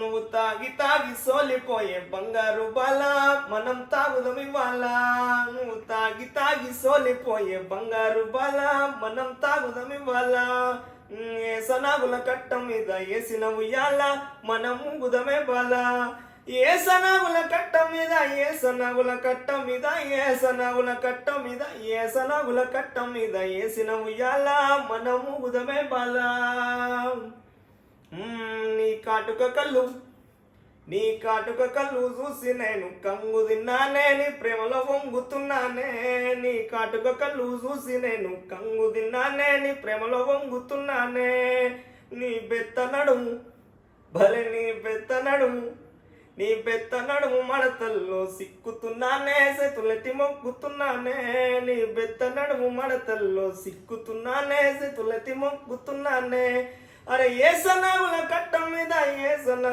నువ్వు తాగి తాగి సోలిపోయే బంగారు బాల మనం తాగుదాం ఇవాళ. నువ్వు తాగి తాగి సోలిపోయే బంగారు బాల మనం తాగుదాం ఇవాళ. ఏసనాగుల కట్ట మీద ఏసిన ఉయ్యాల మనం ఊగుదమే బాల. ఏసనాగుల కట్ట మీద ఏసనాగుల కట్ట మీద ఏసనాగుల కట్ట మీద ఏసనాగుల కట్ట మీద ఏసిన ఉయ్యాల మనం ఊగుదమే బాల. నీ కాటుక కళ్ళు నీ కాటుక కళ్ళు చూసి నేను కంగు తిన్నానే, నీ ప్రేమలో వంగుతున్నానే. నీ కాటుక కళ్ళు చూసి నేను కంగు తిన్నానే, నీ ప్రేమలో వంగుతున్నానే. నీ బెత్త నడుము భలే నీ బెత్త నడుము నీ బెత్త నడుము మడతల్లో సిక్కుతున్నానే, సెతులెత్తి మొక్కుతున్నానే. నీ బెత్త నడుము మడతల్లో సిక్కుతున్నానే, సెతులెత్తి మొక్కుతున్నానే. అరే ఏసనాగుల కట్టం మీద ఏసన